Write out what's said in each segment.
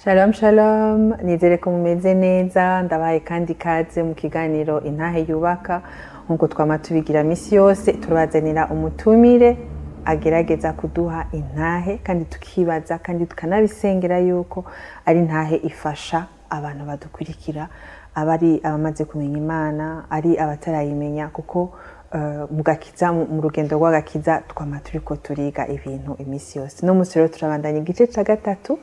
Shalom shalom, nizere ko mumeze neza, ndabaye kandi ikaze mu kiganiro intahe yubaka. Nkuko twama tubigira misi yose turabazanira umutumire agerageza kuduha intahe kandi tukibaza kandi tukanabisengera yuko ari intahe ifasha abantu badukurikira, abari abamaze kumenya Imana, ari abatarayimenya, kuko mu gakiza, mu rugendo rw'agakiza twama turiko turiga ibintu imisi yose. No musi rero turabandanya igice ca gatatu,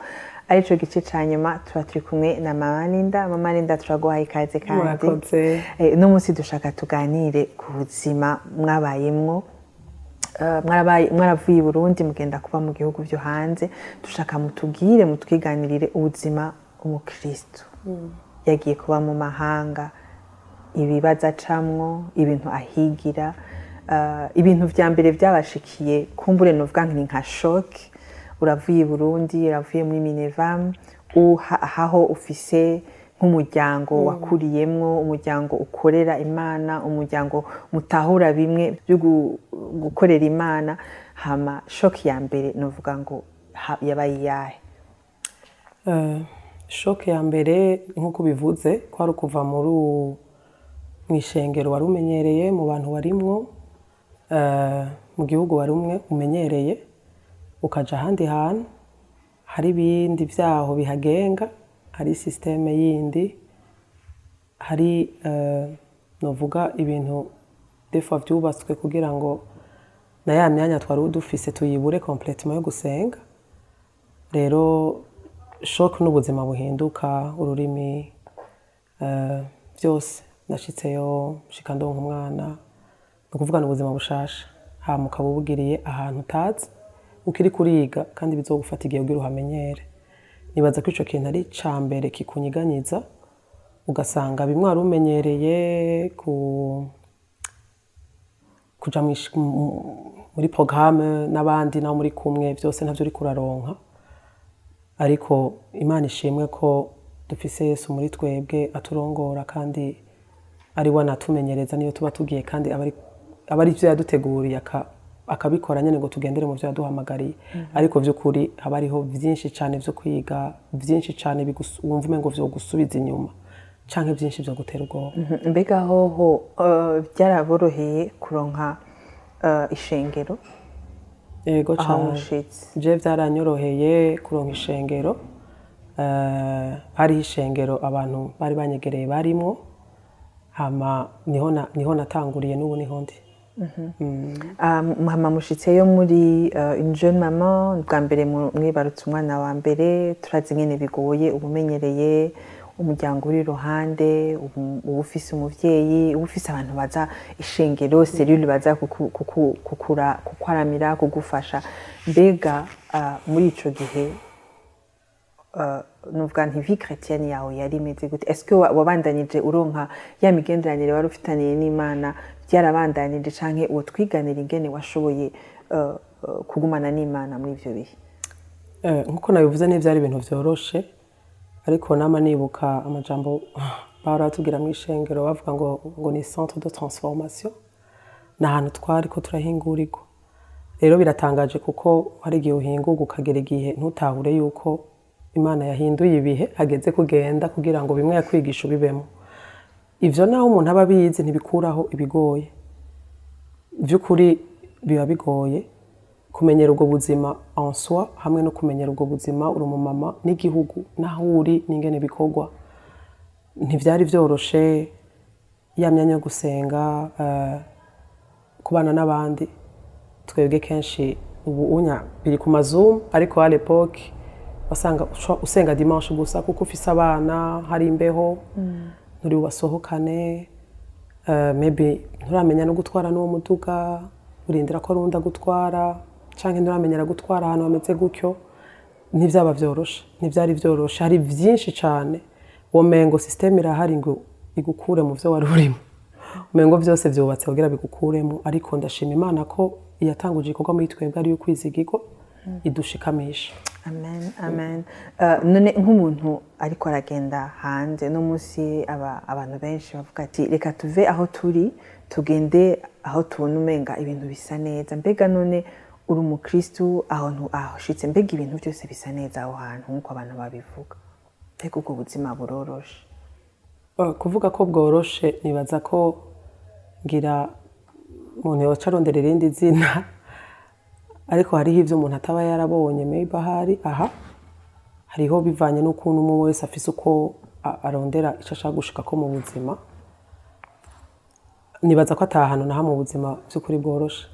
arico gice ca nyuma tuba turi kumwe na Mama Linda. Mama Linda turaguhaye ikaze kandi no musi dushaka tuganire ku buzima mwabayemwo. Mwaravuye i Burundi mugenda kuba mu gihugu vyo hanze, dushaka mutugire mutwiganirire ubuzima umukristo yagiye kuba mu mahanga, ibibazo acamwo, ibintu ahigira, ibintu vya mbere vyabashikiye, kumbure novuga nka shock. Uravuye i Burundi, uravuye muri Minevam, aho ufise nk'umuryango wakuriyemwo, umuryango ukorera Imana, umuryango mutahura bimwe byo gukorera Imana. Hama shock ya mbere novuga ngo yabaye iyahe? Shock ya mbere nk'uko bivuze kwari kuva mu ishengero wari umenyereye, mu bantu warimwo, mu gihugu wari umwe umenyereye, ukaja ahandi hantu hari ibindi vyaho bihagenga, hari systeme yindi, hari novuga ibintu defa vyubatswe kugira ngo na ya myanya twari dufise tuyibure complètement yo gusenga. Rero shock n'ubuzima buhinduka, ururimi, vyose. Nashitseyo shika ndonka umwana, nukuvuga n'ubuzima bushasha, hama ukaba ubugiriye ahantu utazi, ukiri kuriga kandi bizogufata igihe kugira uhamenyere. Nibaza ko ico kintu ari ca mbere kikunyiganyiza, ugasanga bimwe wari umenyereye kuja muri programme n'abandi naho muri kumwe, vyose ntavyo uriko uraronka. Ariko Imana ishimwe ko dufise Yesu muri twebwe aturongora, kandi ari we anatumenyereza niyo tuba tugiye, kandi abari ivyo yaduteguriye akabikora nyene ngo tugendere mu vyo yaduhamagariye. Ariko vy'ukuri haba hariho vyinshi cane vyo kwiga, vyinshi cane wumva umengo vyo gusubiza inyuma, canke vyinshi vyo gutera ubwoba. Mbega hoho byaraboroheye kuronka ishengero? Yego cane, je vyaranyoroheye kuronka ishengero. Hariho ishengero abantu bari banyegereye barimwo, hama niho natanguriye, n'ubu niho ndi. Hama mushitseyo muri une jeune maman, bwa mbere mwibarutse umwana wa mbere, turazi nyene bigoye, ubumenyereye umuryango uri iruhande, uba ufise umuvyeyi, uba ufise abantu baza ishengero, cellule baza kukwaramira, kugufasha. Mbega muri ico gihe nuvuga nti vie chrétienne yawe yari imeze gute? Est-ce que wabandanije uronka ya migenderanire wari ufitaniye n'Imana, byarabandanije canke uwo twiganira ingene washoboye kugumana n'Imana muri ivyo bihe? Nkuko nabivuze n'ivyari ibintu vyoroshe, ariko nama nibuka amajambo baratubwira mu ishengero, bavuga ngo ni centre de transformation, n'ahantu twariko turahingurirwa. Rero biratangaje kuko hari igihe uhingurwa ukagera igihe ntutahure yuko Imana yahinduye ibihe, hageze kugenda kugira ngo bimwe yakwigisha ubibemo. Ivyo naho umuntu aba abizi ntibikuraho ibigoye. Vy'ukuri biba bigoye kumenyera ubwo buzima en soi, hamwe no kumenyera ubwo buzima uri umumama n'igihugu naho uri n'ingene bikorwa. Ntivyari vyoroshe, ya myanya yo gusenga, kubana n'abandi. Twebwe kenshi ubu biri ku Zoom, ariko à l'époque wasanga usenga dimanche gusa kuko ufise abana, hari imbeho, nturi wasohokane, maybe nturamenya no gutwara n'uwo muduga, urindira ko runda gutwara, canke nturamenyera gutwara ahantu hameze gutyo. Ntivyaba vyoroshe, ntivyari vyoroshe, hari vyinshi cane womengo systeme irahari ngo igukure mu vyo wari urimo, umengo vyose vyubatse kugira bigukuremo. Ariko ndashima Imana ko iyatanguje ikorwa muri twebwe ari yo kwizigirwa, idushikamisha. Amen, amen. None nk'umuntu ariko aragenda hanze no musi, abantu benshi bavuga ati reka tuve aho turi tugende aho tubona umenga ibintu bisa neza. Mbega none uri umukristu aho ushitse, mbega ibintu byose bisa neza aho hantu nkuko abantu babivuga? mbega ubwo buzima buroroshe? Kuvuga ko bworoshe nibaza ko ngira umuntu yoca arondera irindi zina, ariko hariho ivyo umuntu ataba yarabonye maybe ahari hariho bivanye n'ukuntu umwe wese afise uko arondera ico ashaka gushikako mu buzima. Nibaza ko ata hantu na hamwe mu buzima vy'ukuri bworoshe.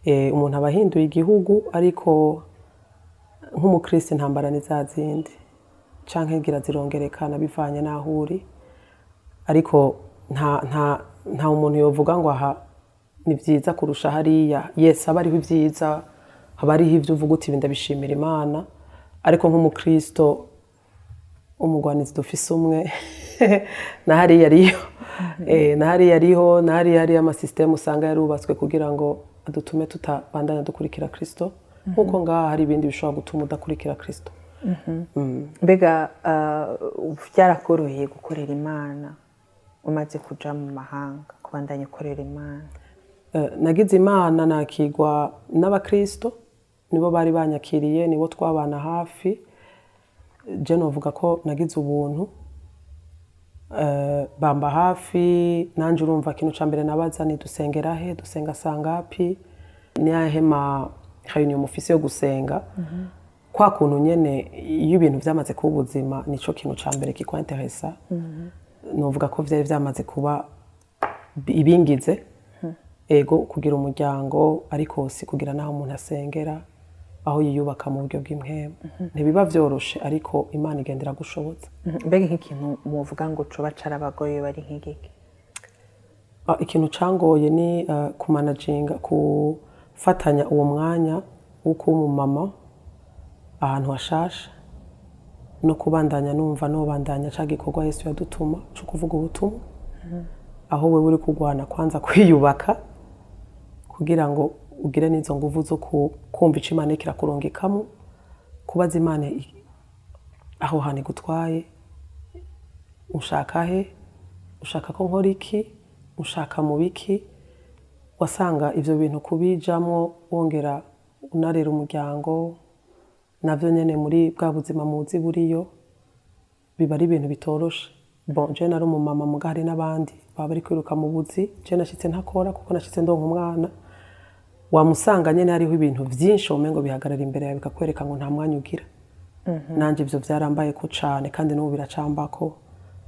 Umuntu aba ahinduye igihugu, ariko nk'umukristo intambara ni za zindi canke ngira zirongerekana bivanye n'aho uri, ariko nta umuntu yovuga ngo aha ni vyiza kurusha hariya. Yes, haba hariho ivyiza, haba hariho ivyo uvuga uti ibi ndabishimira Imana, ariko nk'umukristo umugwanizi dufise umwe na hariya ariyo, na hariya ariho, na hariya hariyo amasystem usanga yarubatswe kugira ngo adutume tutabandanya dukurikira Kristo, nkuko ngaha hari ibindi bishobora gutuma udakurikira Kristo. Mbega vyarakoroheye gukorera Imana umaze kuja mu mahanga, kubandanya ukorera Imana? Nagize Imana nakigwa n'abakristo, nibo bari banyakiriye, nibo twabana hafi. Je novuga ko nagize ubuntu, bamba hafi. Nanje urumva ikintu ca mbere nabaza ni dusengera he, dusenga sangapi, ni yahe reunion mufise yo gusenga. Kwa kuntu nyene iyo ibintu vyamaze kuba ubuzima nico kintu ca mbere kikwanteresa. Novuga ko vyari vyamaze kuba ibingize, ego kugira umuryango, ariko si kugira naho umuntu asengera, aho yiyubaka mu buryo bw'impwemu. Ntibiba vyoroshe, ariko Imana igendera gushoboza. Mbega nk'ikintu muvuga ngo coba carabagoye bari nk'igiki? Ikintu cangoye ni kumanaginga, kufatanya uwo mwanya wo kuba umumama ahantu hashasha, no kubandanya numva nobandanya ca gikorwa Yesu yadutuma co kuvuga ubutumwa. Aho wewe uri kugwana kwanza kwiyubaka kugira ngo ugire n'izo nguvu zo kumva ico Imana kirakurungikamo, kubaza Imana aho hantu gutwaye, ushaka he, ushaka ko nkora iki, ushaka mu biki. Wasanga ivyo bintu kubijamwo wongera unarera umuryango, navyo nyene muri bwa buzima muzi buriyo, biba ari ibintu bitoroshe. Bon, je nari umumama muga hari n'abandi baba bari kwiruka mu buzi, je nashitse ntakora kuko nashitse ndonka umwana. Wamusanga nyene hariho ibintu vyinshi umengo bihagarara imbere yawe bikakwereka ngo nta mwanya ugira. Nanje ivyo vyarambaye ko cane, kandi n'ubu biracambako,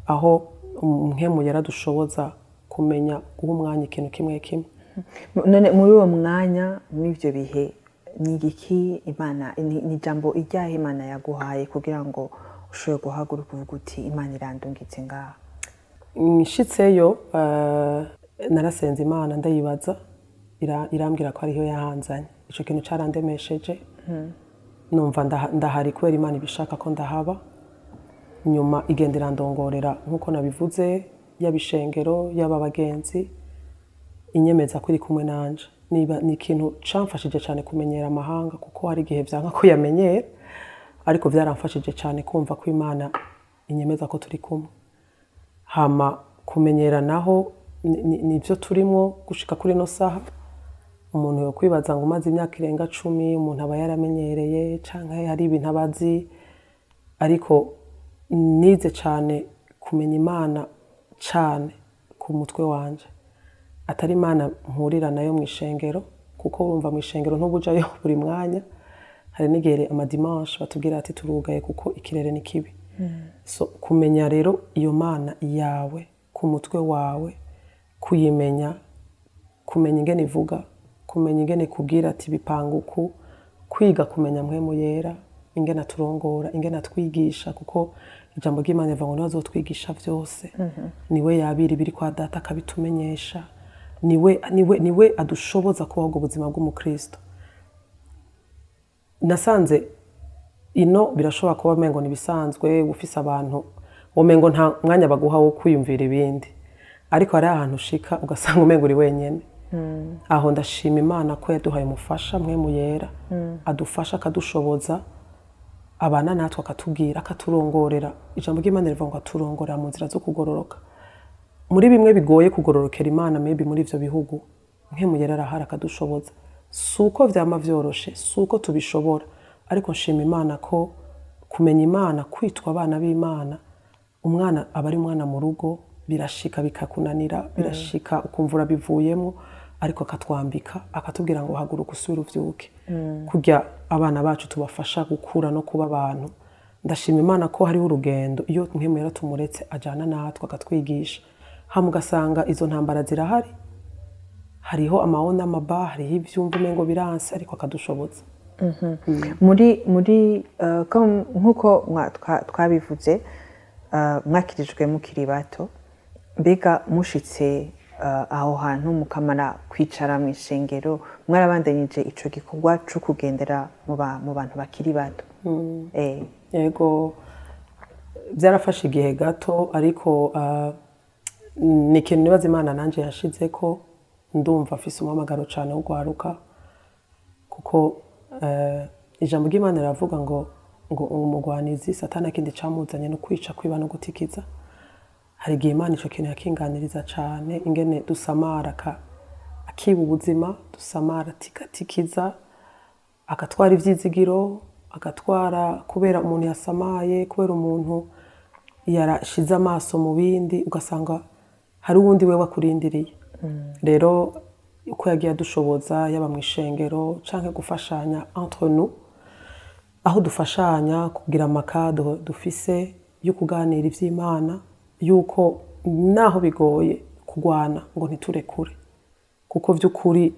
aho mpwemu yaradushoboza kumenya guha umwanya ikintu kimwe kimwe. None muri uwo mwanya, muri ivyo bihe, ni igiki Imana, ni ijambo iryahe Imana yaguhaye kugira ngo ushobore guhaguruka uvuga uti Imana irandungitse ngaha? Nshitseyo narasenze Imana ndayibaza, irambwira ko ariho yahanzanye. Ico kintu carandemesheje, numva ndahari kubera Imana ibishaka ko ndahaba. Nyuma igenda irandongorera nkuko nabivuze, yabishengero yaba bagenzi, inyemeza kuri kumwe nanje. Ni ikintu camfashije cyane kumenyera amahanga, kuko hari igihe vyanka ko yamenyera, ariko vyaramfashije cyane kumva ko Imana inyemeza ko turi kumwe. Hama kumenyera naho nivyo turimo gushika kuri no saha. Umuntu yo kwibaza ngo umaze imyaka irenga 10, umuntu aba yaramenyereye canke hari ibintu abazi, ariko nize cyane kumenya Imana cyane ku mutwe wanje, atari Imana mpurira nayo mu ishengero, kuko urumva mu ishengero ntubujayo buri mwanya. Hari n'igihe amadimanche batubwira ati turugaye kuko ikirere ni kibi. So kumenya rero iyo Mana yawe ku mutwe wawe, kuyimenya, kumenya ingene ivuga, kumenya ingene kubwira ati bipanguku, kwiga kumenya mpwemu yera, ingene aturongora, ingene atwigisha, kuko ijambo ry'Imana rivuga ngo nazotwigisha vyose. Niwe yabiri biri kwa data akabitumenyesha, niwe adushoboza kubaho ubwo buzima bw'umukristo. Nasanze ino birashobora kuba mengo nibisanzwe, ufise abantu womengo nta mwanya baguha wo kwiyumvira ibindi, ariko hari ahantu ushika ugasanga umengo uri wenyene. Aho ndashima Imana ko yaduhaye umufasha mpwemu yera, adufasha akadushoboza, abana natwe akatubwira, akaturongorera. Ijambo ry'Imana rivuga ngo aturongorera mu nzira zo kugororoka. Muri bimwe bigoye kugororokera Imana, maybe muri ivyo bihugu, mpwemu yera arahari akadushoboza. Suko vyama vyoroshe, suko tubishobora, ariko nshima Imana ko kumenya imana kwitwa abana b'imana umwana aba ari umwana mu rugo birashika bikakunanira birashika ukumva urabivuyemo ariko akatwambika akatubwira ngo haguruka usubire uvyuke kurya abana bacu tubafasha gukura no kuba abantu ndashima imana ko hariho urugendo iyo nkemera tumuretse ajana natwe akatwigisha hama ugasanga izo ntambara zirahari hariho amahoni n'amaba hariho ivyumva umengo biranse ariko akadushoboza muri nk'uko twabivuze mwakirijwe mukiri bato mbega mushitse aho hantu mukamara kwicara mu ishengero mwarabandanyije ico gikorwa cyo kugendera mu bantu bakiri bato yego byarafashe igihe gato ariko ni ikintu nibaza imana nanje yashize ko ndumva afise umuhamagaro cane wo gwaruka kuko ijambo ry'Imana riravuga ngo umugwanizi satana kindi camuzanye no kwica kwiba no gutikiza hari igihe Imana ico kintu yakinganiriza cane ingene dusamara akiba ubuzima dusamara tikatikiza agatwara ivyizigiro agatwara kubera umuntu yasamaye kubera umuntu yarashize amaso mu bindi ugasanga hari uwundi we wakurindiriye rero uko yagiye dushoboza yaba mu ishengero canke gufashanya entre nous aho dufashanya kugira amakado dufise yo kuganira ivy'Imana yuko naho bigoye kugwana ngo ntiturekure kuko vy'ukuri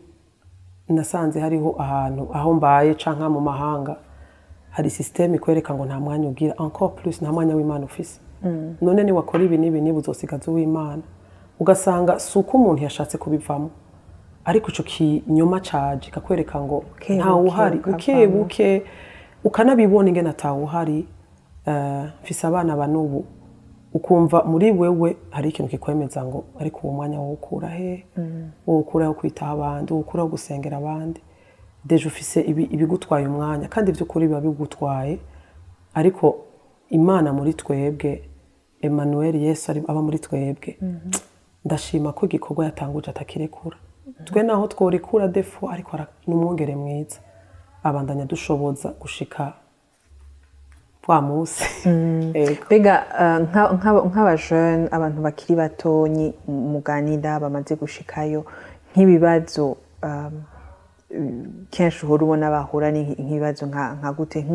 nasanze hariho ahantu aho mbaye canke mu mahanga hari systeme ikwereka ngo nta mwanya ugira encore plus nta mwanya w'Imana ufise none ni wakora ibi nibi uzosigaza uw'Imana ugasanga suko umuntu yashatse kubivamo ariko ico kinyoma caje kakwereka ngo nta uhari ukebuke ukanabibona ingene atawuhari mfise abana banubu ukumva muri wewe hari ikintu kikwemeza ngo ariko uwo mwanya wo ukura he wo ukura yo kwitaho abandi wo ukura yo gusengera abandi deje ufise ibigutwaye umwanya kandi vy'ukuri biba bigutwaye ariko Imana muri twebwe Emmanuel Yesu aba muri twebwe ndashima ko igikorwa yatanguje atakirekura twe naho tworikura defo ariko n'umwongere mwiza abandanya dushoboza gushika wa musi bega nk'abajeune abantu bakiri batonyi muganira bamaze gushikayo nk'ibibazo kenshi uhora ubona bahura nk'ibibazo nka gute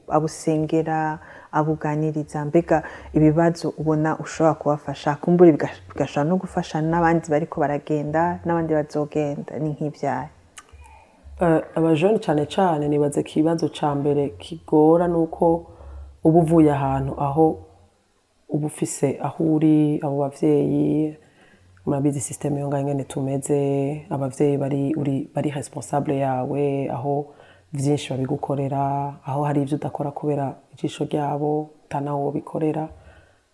abusengera abuganiriza mbega ibibazo ubona ushobora kubafasha kumbura bigashobora no gufasha n'abandi bariko baragenda n'abandi bazogenda ni nk'ivyaye abajene cyane cyane nibaze kibazo ca mbere kigora nuko ubu uvuye ahantu aho ubu ufise aho uri abo bavyeyi murabizi systeme yo ngene tumeze abavyeyi bari responsable yawe aho vyinshi babigukorera aho hari ivyo udakora kubera ijisho ryabo tanawo bikorera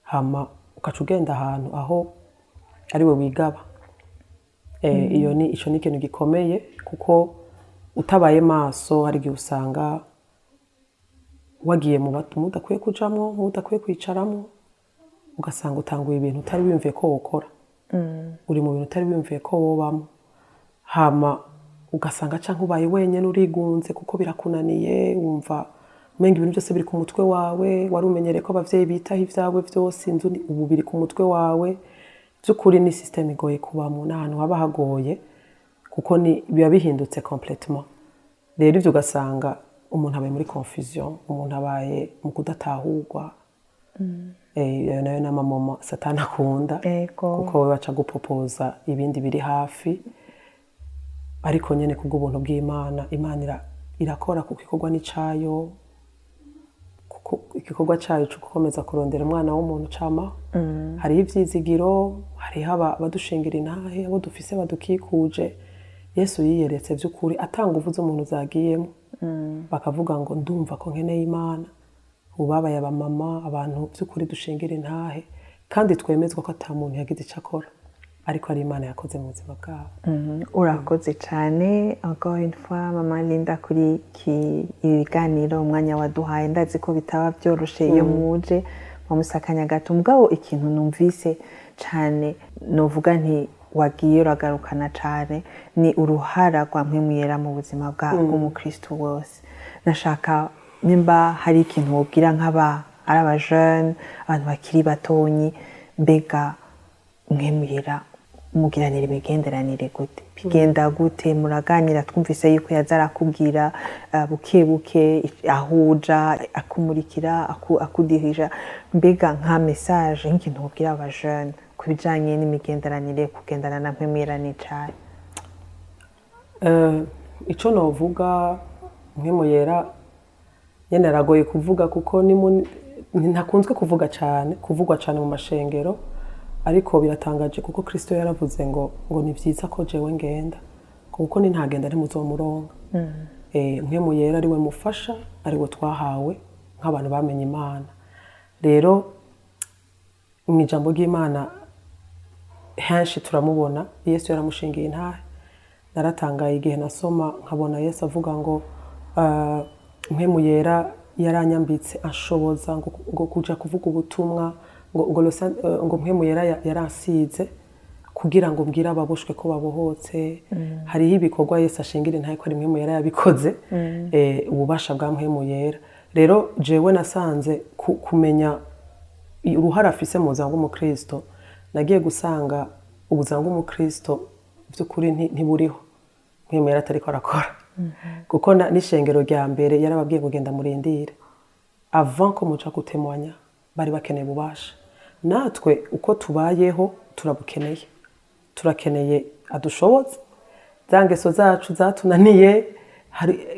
hama ukaca ugenda ahantu aho ari we wigaba iyo ni ico ni ikintu gikomeye kuko utabaye maso hari igihe usanga wagiye mu batu mudakwiye kujamwo mudakwiye kwicaramo ugasanga utanguye ibintu utari wimviye ko wokora uri mu bintu utari wimviye ko wobamo hama ugasanga canke ubaye wenyene urigunze kuko birakunaniye wumva umenga ibintu byose biri ku mutwe wawe wari umenyereye ko abavyeyi bitaho ivyawe vyose inzu ubu biri ku mutwe wawe by'ukuri ni systeme igoye kubamo n'ahantu haba hagoye kuko biba bihindutse complètement rero ivyo ugasanga umuntu abaye muri confusion umuntu abaye mu kudatahurwa nayo n'amamoma satana akunda kuko we baca gupopoza ibindi biri hafi ariko nyene kubw'ubuntu bw'Imana Imana irakora kuko ikorwa n'icayo kuko igikorwa cayo cyo gukomeza kurondera umwana w'umuntu cama hariho ivyizigiro hariho abadushingira intahe abo dufise badukikuje Yesu yiyeretse vy'ukuri atanga uvu z'umuntu zagiyemo bakavuga ngo ndumva ko nkeneye Imana ubabaye abamama abantu vy'ukuri dushingira intahe kandi twemezwa ko ata muntu yagize ico akora ariko ari Imana yakoze mu buzima bwabo urakoze cyane encore une fois mama Linda kuri ibiganiro umwanya waduhaye ndazi ko bitaba byoroshe iyo muje mumusakanya gato mugabo ikintu numvise cyane novuga nti wagiye uragarukana cyane ni uruhara rwa mpemuyera mu buzima bw'umukristo wose nashaka nimba hari ikintu wobwira ari abajene abantu bakiri batonyi mbega mwemuyera mugiranira imigenderanire gute bigenda gute muraganira twumvise yuko yaza arakubwira buke buke ahuja akumurikira akudirija mbega nka message nk'ikintu wobwira abajene ku bijanye n'imigenderanire kugendana na mwemuyera n'icayi ico novuga mwemuyera nyene aragoye kuvuga kuko ntakunzwe kuvugwa cyane mu mashengero ariko biratangaje kuko Kristo yaravuze ngo ni vyiza ko jewe ngenda kuko ntagenda ari muzomuronka mwemuyera ari we mufasha ari we twahawe nk'abantu bamenye Imana rero mu ijambo ry'Imana henshi turamubona Yesu yaramushingiye intahe naratangaye igihe nasoma nkabona Yesu avuga ngo mwemuyera yaranyambitse ashoboza ngo kuja kuvuga ubutumwa ngo mwemuyera yaransize kugira ngo mbwira ababoshwe ko babohotse hariho ibikorwa Yesu ashingira intahe ko ari mwemuyera yabikoze ububasha bwa mwemuyera rero jewe nasanze kumenya uruhara afise mu buzima bw'umukristo nagiye gusanga ubuzima bw'umukristo by'ukuri ntiburiho mwemuyera atariko arakora kuko n'ishengero rya mbere yarababwiye kugenda murindire avant ko muca gutemwanya bari bakeneye ububasha natwe uko tubayeho turakeneye adushoboze za ngeso zacu zatunaniye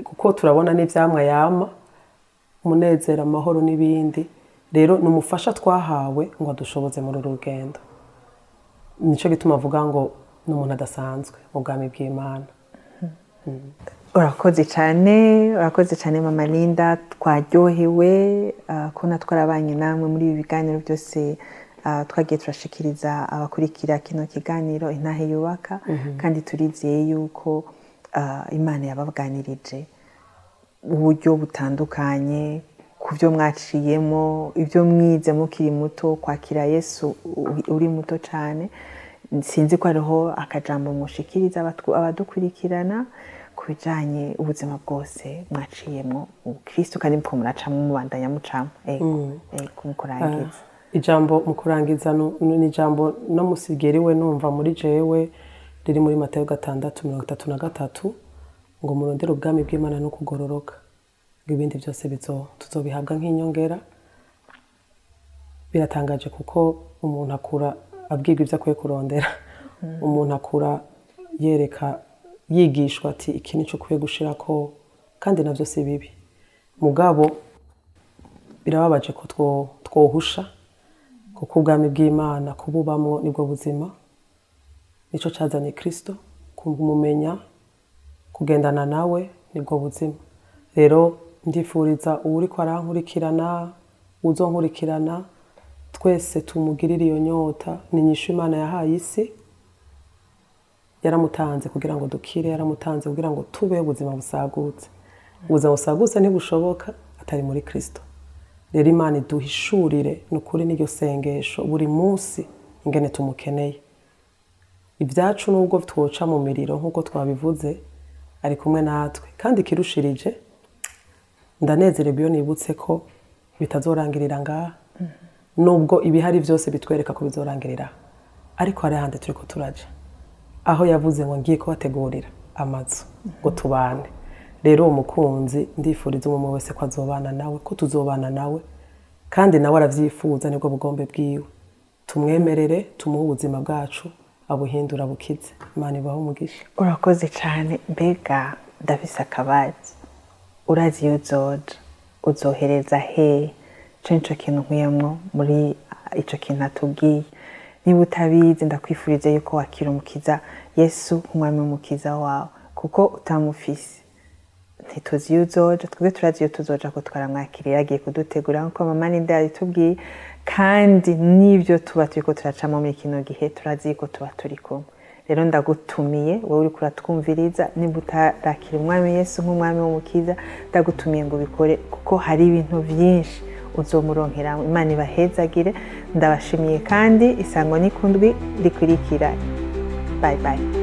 kuko turabona n'ivyamwa yama umunezero amahoro n'ibindi rero numufasha twahawe ngo adushoboze muri uru rugendo nico gituma avuga ngo n'umuntu adasanzwe mu bwami bw'Imana urakoze cyane mama Linda twaryohewe ko twarabanyi namwe muri ibi biganiro byose twagiye turashikiriza abakurikira kino kiganiro intahe yubaka kandi turizeye yuko Imana yabaganirije uburyo butandukanye ku byo mwaciyemo ibyo mwize mukiri muto kwakira Yesu uri muto cyane sinzi ko ariho akajambo mushikiriza abadukurikirana ku bijanye ubuzima bwose mwaciyemo Kristo kandi mko muracamo mubandanya mucamo kumukurangiza ijambo mukurangiza ni ijambo no musigeriwe numva muri jewe riri muri Matayo 6:33 ngo murondere ubwami bw'Imana no kugororoka ibindi byose tuzobihabwa nk'inyongera biratangaje kuko umuntu akura abwirwa ibyo akwiye kurondera umuntu akura yigishwa ati iki nico ukwiye gushirako kandi navyo si bibi mugabo birababaje ko twohusha kuko ubwami bw'Imana kububamwo nibwo buzima nico cazanye Kristo kumumenya kugendana nawe nibwo buzima rero ndifuriza uri ko arankurikirana uzonkurikirana twese tumugirire iyo nyota ni nyishu Imana yahaye isi yaramutanze kugira ngo dukire yaramutanze kugira ngo tube ubuzima busagutse ubuzima busagutse ntibushoboka atari muri Kristo rero Imana iduhishurire n'ukuri n'iryo sengesho buri munsi ingene tumukeneye ibyacu nubwo twoca mu miriro nk'uko twabivuze ari kumwe natwe kandi kirushirije ndanezerewe iyo nibutse ko bitazorangirira ngaha nubwo ibihari byose bitwereka ko bizorangirira ariko hari ahandi turiko turaje aho yavuze ngo ngiye kubategurira amazu ngo tubane rero uwo mukunzi ndifuriza umwe wese ko azobana nawe ko tuzobana nawe kandi nawe aravyifuza nibwo bugombe bwiwe tumwemerere tumuhe ubuzima bwacu abuhindura bukize Imana ibaho umugisha urakoze cyane mbega ndafise akabazi urazi iyo uzohereza he cenco kintu nkuyemwo muri ico kintu atubwiye niba utabizi ndakwifuriza yuko wakira umukiza Yesu nk'umwami w'umukiza wawe kuko utamufise ntituzi iyo uzoja twebwe turazi iyo tuzoja ko twaramwakiriye yagiye kudutegura nk'uko mama Linda yabitubwiye kandi n'ibyo tuba turiko turacamo muri kino gihe turazi ko tuba turi kumwe rero ndagutumiye wowe uriko uratwumviriza niba utarakira umwami Yesu nk'umwami w'umukiza ndagutumiye ngo bikore kuko hari ibintu byinshi uzomuronkeramo Imana ibahezagire ndabashimiye kandi isango n'ikundwi rikurikira bye bye